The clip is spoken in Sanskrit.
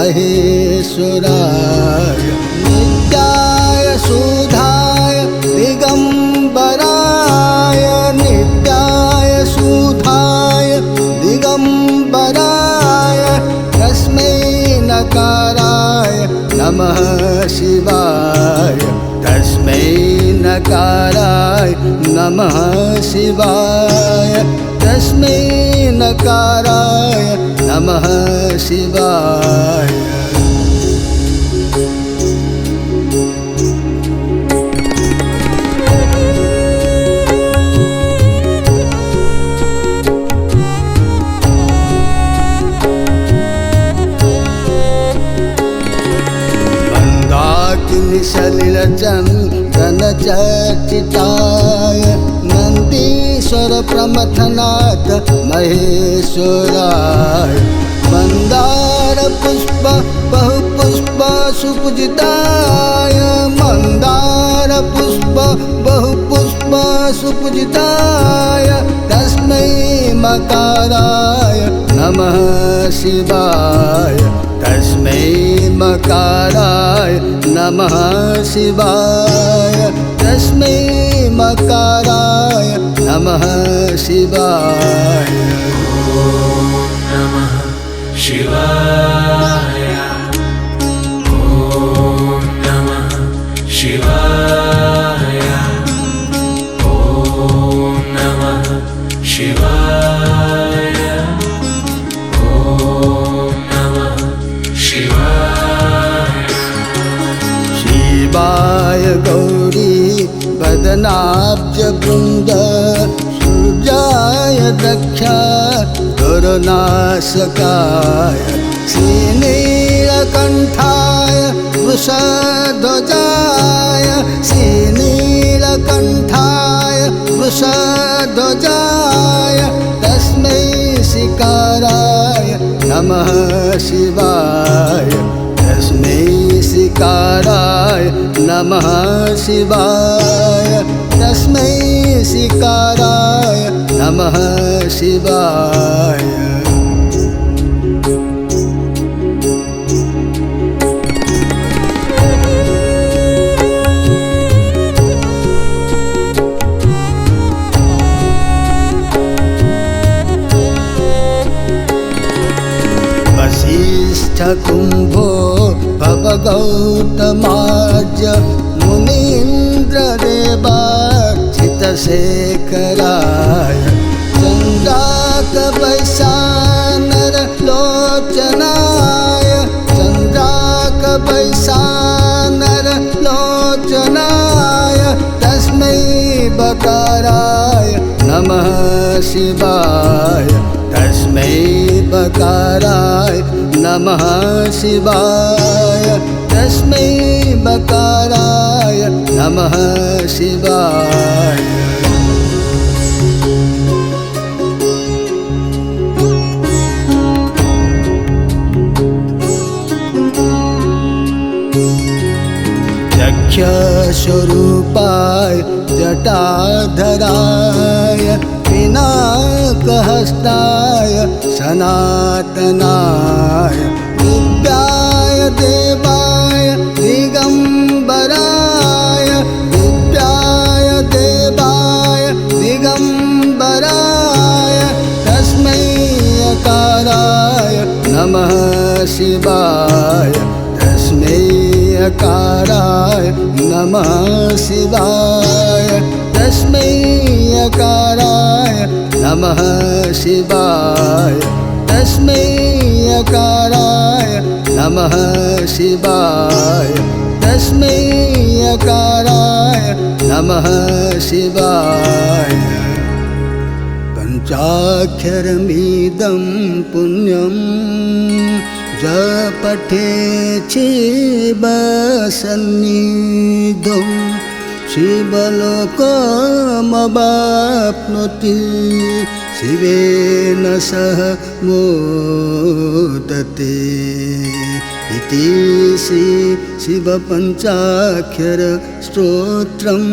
महेश्वराय नित्याय शुद्धाय दिगंबराय नित्याय शुद्धाय दिगंबराय तस्मै नकाराय नमः शिवाय तस्मै नकाराय नमः शिवाय तस्मै नकाराय नमः शिवाय सलिलचन्दनचर्चिताय नन्दीश्वर प्रमथनाथ महेश्वराय मन्दार पुष्प बहुपुष्प सुपूजिताय मन्दार पुष्प बहुपुष्प सुपूजिताय तस्मै मकाराय नमः शिवाय तस्मै मकाराय नमः शिवाय तस्मै मकाराय नमः शिवाय नमः शिवाय ॐ नमः शिवाय ॐ नमः शिवाय ॐ नमः शिवाय शिवाय गौरी वदनाब्जवृन्द सूर्याय दक्ष दुर्नाशकाय श्रीनीलकण्ठाय वृषध्वजाय श्रीनीलकण्ठाय वृषध्वजाय तस्मै शिकाराय नमः शिवाय तस्मै शिकाराय नमः शिवाय तस्मै शिकाराय नमः शिवाय कुंभो भवगौतमाज्य मुनीन्द्रदेवार्चितशेखराय चन्द्राकवैशानरलोचनाय चन्द्राकवैशानरलोचनाय तस्मै बकाराय नमः शिवाय तस्मै बकाराय नमः शिवाय तस्मै बकाराय नमः शिवाय यक्षस्वरूपाय जटाधराय पिनाकहस्ताय सनातनाय दिव्याय देवाय दिगंबराय दिव्याय देवाय दिगंबराय तस्मै अकाराय नमः शिवाय तस्मै अकाराय नमः शिवाय तस्मै अकाराय नमः शिवाय तस्मै अकाराय नमः शिवाय तस्मै अकाराय नमः शिवाय पंचाक्षरमिदं पुण्यं जपठे शिवसन्निधौ शिवलोकमवाप्नोति शिवेन सह मोदते इति श्री शिवपञ्चाक्षर स्तोत्रम्।